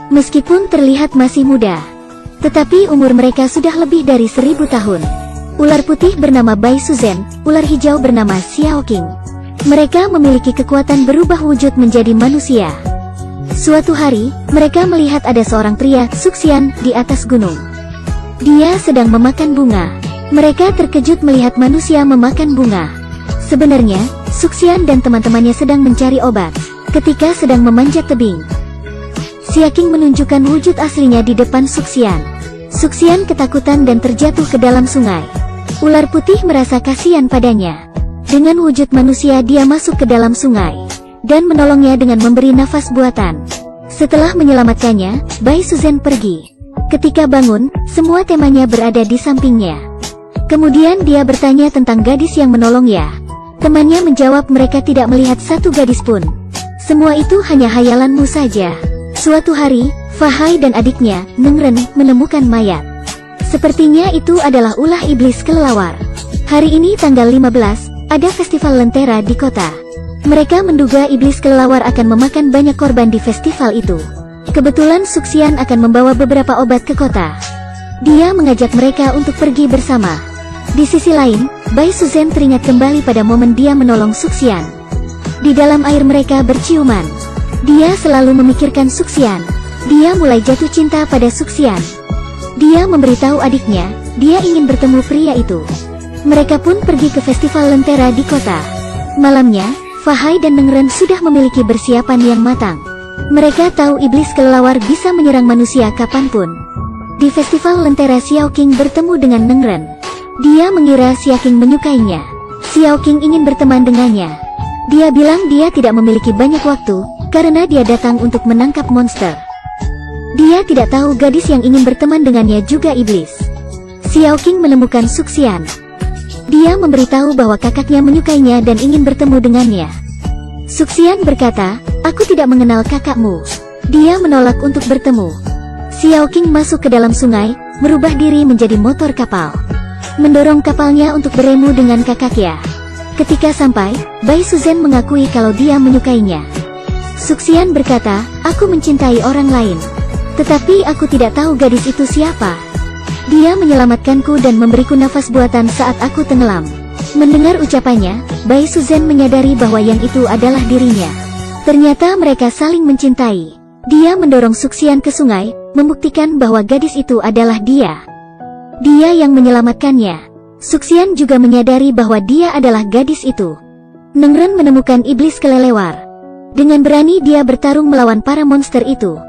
Meskipun terlihat masih muda, tetapi umur mereka sudah lebih dari 1000 tahun. Ular putih bernama Bai Suzen, ular hijau bernama Xiao Qing. Mereka memiliki kekuatan berubah wujud menjadi manusia. Suatu hari, mereka melihat ada seorang pria, Suxian, di atas gunung. Dia sedang memakan bunga. Mereka terkejut melihat manusia memakan bunga. Sebenarnya, Suxian dan teman-temannya sedang mencari obat ketika sedang memanjat tebing. Xiao Qing menunjukkan wujud aslinya di depan Suxian. Suxian ketakutan dan terjatuh ke dalam sungai. Ular putih merasa kasihan padanya. Dengan wujud manusia dia masuk ke dalam sungai dan menolongnya dengan memberi nafas buatan. Setelah menyelamatkannya, Bai Suzen pergi. Ketika bangun, semua temannya berada di sampingnya. Kemudian dia bertanya tentang gadis yang menolongnya. Temannya menjawab mereka tidak melihat satu gadis pun. Semua itu hanya hayalanmu saja. Suatu hari, Fahai dan adiknya, Nengren, menemukan mayat. Sepertinya itu adalah ulah iblis kelelawar. Hari ini tanggal 15, ada festival lentera di kota. Mereka menduga iblis kelelawar akan memakan banyak korban di festival itu. Kebetulan Suxian akan membawa beberapa obat ke kota. Dia mengajak mereka untuk pergi bersama. Di sisi lain, Bai Suzen teringat kembali pada momen dia menolong Suxian. Di dalam air mereka berciuman. Dia selalu memikirkan Suxian. Dia mulai jatuh cinta pada Suxian. Dia memberitahu adiknya, dia ingin bertemu pria itu. Mereka pun pergi ke festival lentera di kota. Malamnya, Fahai dan Nengren sudah memiliki persiapan yang matang. Mereka tahu iblis kelelawar bisa menyerang manusia kapanpun. Di festival lentera Xiao Qing bertemu dengan Nengren. Dia mengira Xiao Qing menyukainya. Xiao Qing ingin berteman dengannya. Dia bilang dia tidak memiliki banyak waktu, karena dia datang untuk menangkap monster. Dia tidak tahu gadis yang ingin berteman dengannya juga iblis. Xiao Qing menemukan Suxian. Dia memberitahu bahwa kakaknya menyukainya dan ingin bertemu dengannya. Suxian berkata, aku tidak mengenal kakakmu. Dia menolak untuk bertemu. Xiao Qing masuk ke dalam sungai, merubah diri menjadi motor kapal. Mendorong kapalnya untuk beremu dengan kakaknya. Ketika sampai, Bai Suzen mengakui kalau dia menyukainya. Suxian berkata, aku mencintai orang lain. Tetapi aku tidak tahu gadis itu siapa. Dia menyelamatkanku dan memberiku nafas buatan saat aku tenggelam. Mendengar ucapannya, Bai Suzen menyadari bahwa yang itu adalah dirinya. Ternyata mereka saling mencintai. Dia mendorong Suxian ke sungai, membuktikan bahwa gadis itu adalah dia. Dia yang menyelamatkannya. Suxian juga menyadari bahwa dia adalah gadis itu. Nengren menemukan iblis kelelawar. Dengan berani dia bertarung melawan para monster itu.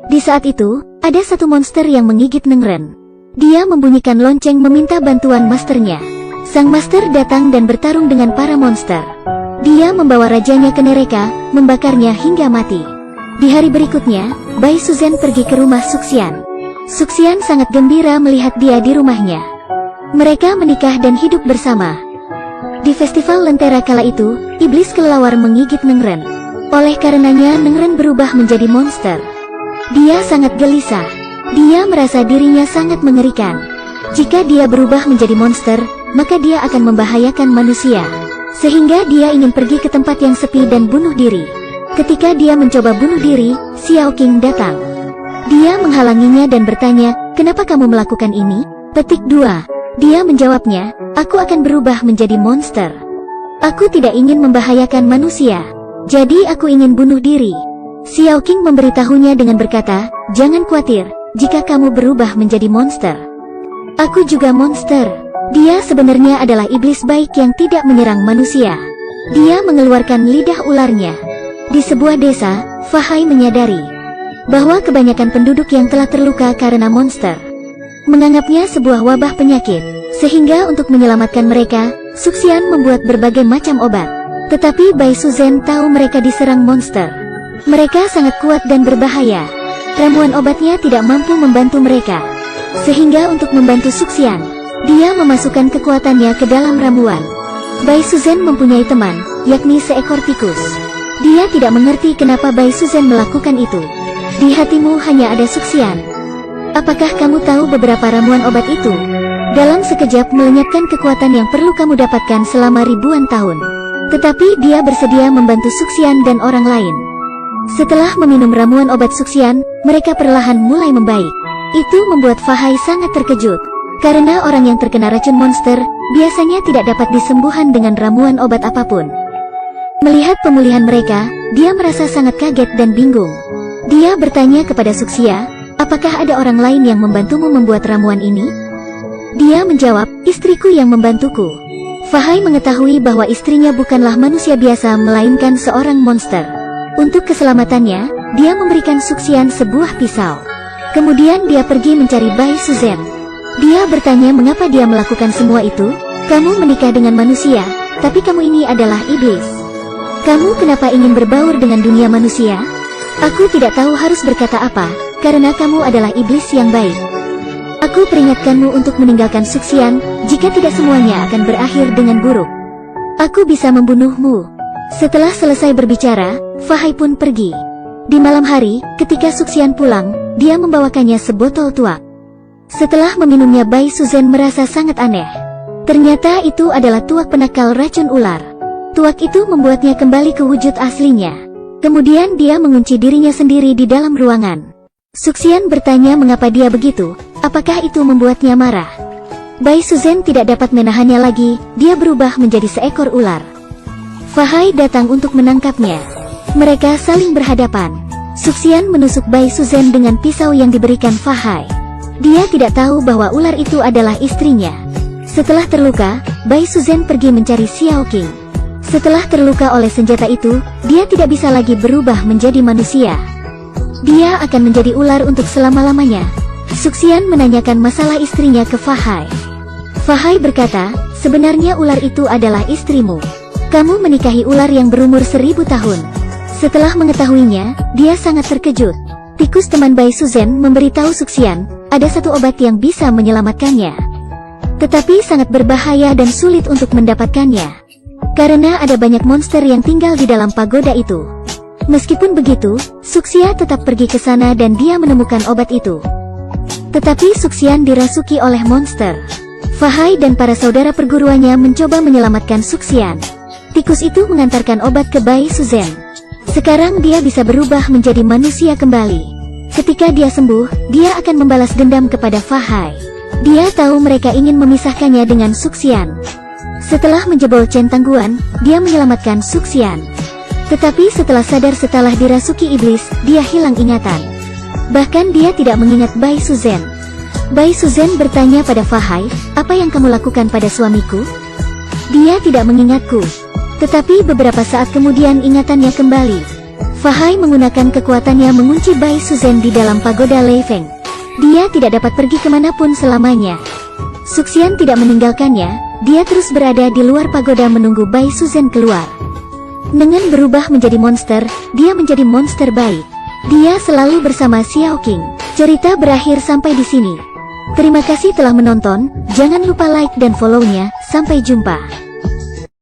Di saat itu, ada satu monster yang menggigit Nengren. Dia membunyikan lonceng meminta bantuan masternya. Sang master datang dan bertarung dengan para monster. Dia membawa rajanya ke Nereka, membakarnya hingga mati. Di hari berikutnya, Bai Suzen pergi ke rumah Suxian. Suxian sangat gembira melihat dia di rumahnya. Mereka menikah dan hidup bersama. Di festival lentera kala itu, iblis kelelawar menggigit Nengren. Oleh karenanya Nengren berubah menjadi monster. Dia sangat gelisah. Dia merasa dirinya sangat mengerikan. Jika dia berubah menjadi monster, maka dia akan membahayakan manusia. Sehingga dia ingin pergi ke tempat yang sepi dan bunuh diri. Ketika dia mencoba bunuh diri, Xiao Qing datang. Dia menghalanginya dan bertanya, kenapa kamu melakukan ini? Petik 2. Dia menjawabnya, aku akan berubah menjadi monster. Aku tidak ingin membahayakan manusia. Jadi aku ingin bunuh diri. Xiao Qing memberitahunya dengan berkata, jangan khawatir, jika kamu berubah menjadi monster. Aku juga monster. Dia sebenarnya adalah iblis baik yang tidak menyerang manusia. Dia mengeluarkan lidah ularnya. Di sebuah desa, Fahai menyadari bahwa kebanyakan penduduk yang telah terluka karena monster menganggapnya sebuah wabah penyakit. Sehingga untuk menyelamatkan mereka, Suxian membuat berbagai macam obat. Tetapi Bai Suzen tahu mereka diserang monster. Mereka sangat kuat dan berbahaya. Ramuan obatnya tidak mampu membantu mereka. Sehingga untuk membantu Suxian, dia memasukkan kekuatannya ke dalam ramuan. Bai Suzen mempunyai teman, yakni seekor tikus. Dia tidak mengerti kenapa Bai Suzen melakukan itu. Di hatimu hanya ada Suxian. Apakah kamu tahu beberapa ramuan obat itu? Dalam sekejap melenyapkan kekuatan yang perlu kamu dapatkan selama ribuan tahun. Tetapi dia bersedia membantu Suxian dan orang lain. Setelah meminum ramuan obat suksian, mereka perlahan mulai membaik. Itu membuat Fahai sangat terkejut. Karena orang yang terkena racun monster, biasanya tidak dapat disembuhkan dengan ramuan obat apapun. Melihat pemulihan mereka, dia merasa sangat kaget dan bingung. Dia bertanya kepada Suxia, apakah ada orang lain yang membantumu membuat ramuan ini? Dia menjawab, istriku yang membantuku. Fahai mengetahui bahwa istrinya bukanlah manusia biasa melainkan seorang monster. Untuk keselamatannya, dia memberikan Suxian sebuah pisau. Kemudian dia pergi mencari Bai Suzen. Dia bertanya mengapa dia melakukan semua itu. Kamu menikah dengan manusia, tapi kamu ini adalah iblis. Kamu kenapa ingin berbaur dengan dunia manusia? Aku tidak tahu harus berkata apa, karena kamu adalah iblis yang baik. Aku peringatkanmu untuk meninggalkan Suxian, jika tidak semuanya akan berakhir dengan buruk. Aku bisa membunuhmu. Setelah selesai berbicara, Fahai pun pergi. Di malam hari, ketika Suxian pulang, dia membawakannya sebotol tuak. Setelah meminumnya, Bai Suzen merasa sangat aneh. Ternyata itu adalah tuak penakal racun ular. Tuak itu membuatnya kembali ke wujud aslinya. Kemudian dia mengunci dirinya sendiri di dalam ruangan. Suxian bertanya mengapa dia begitu, apakah itu membuatnya marah. Bai Suzen tidak dapat menahannya lagi, dia berubah menjadi seekor ular. Fahai datang untuk menangkapnya. Mereka saling berhadapan. Suxian menusuk Bai Suzen dengan pisau yang diberikan Fahai. Dia tidak tahu bahwa ular itu adalah istrinya. Setelah terluka, Bai Suzen pergi mencari Xiao Qing. Setelah terluka oleh senjata itu, dia tidak bisa lagi berubah menjadi manusia. Dia akan menjadi ular untuk selama-lamanya. Suxian menanyakan masalah istrinya ke Fahai. Fahai berkata, sebenarnya ular itu adalah istrimu. Kamu menikahi ular yang berumur 1000 tahun. Setelah mengetahuinya, dia sangat terkejut. Tikus teman Bai Suzen memberitahu Suxian, ada satu obat yang bisa menyelamatkannya. Tetapi sangat berbahaya dan sulit untuk mendapatkannya. Karena ada banyak monster yang tinggal di dalam pagoda itu. Meskipun begitu, Suxia tetap pergi ke sana dan dia menemukan obat itu. Tetapi Suxian dirasuki oleh monster. Fahai dan para saudara perguruannya mencoba menyelamatkan Suxian. Tikus itu mengantarkan obat ke Bai Suzen. Sekarang dia bisa berubah menjadi manusia kembali. Ketika dia sembuh, dia akan membalas dendam kepada Fahai. Dia tahu mereka ingin memisahkannya dengan Suxian. Setelah menjebol centangguan, dia menyelamatkan Suxian. Tetapi setelah sadar setelah dirasuki iblis, dia hilang ingatan. Bahkan dia tidak mengingat Bai Suzen. Bai Suzen bertanya pada Fahai, apa yang kamu lakukan pada suamiku? Dia tidak mengingatku. Tetapi beberapa saat kemudian ingatannya kembali. Fahai menggunakan kekuatannya mengunci Bai Suzen di dalam pagoda Lei Feng. Dia tidak dapat pergi kemanapun selamanya. Suxian tidak meninggalkannya, dia terus berada di luar pagoda menunggu Bai Suzen keluar. Dengan berubah menjadi monster, dia menjadi monster baik. Dia selalu bersama Xiao Qing. Cerita berakhir sampai di sini. Terima kasih telah menonton, jangan lupa like dan follow-nya, sampai jumpa.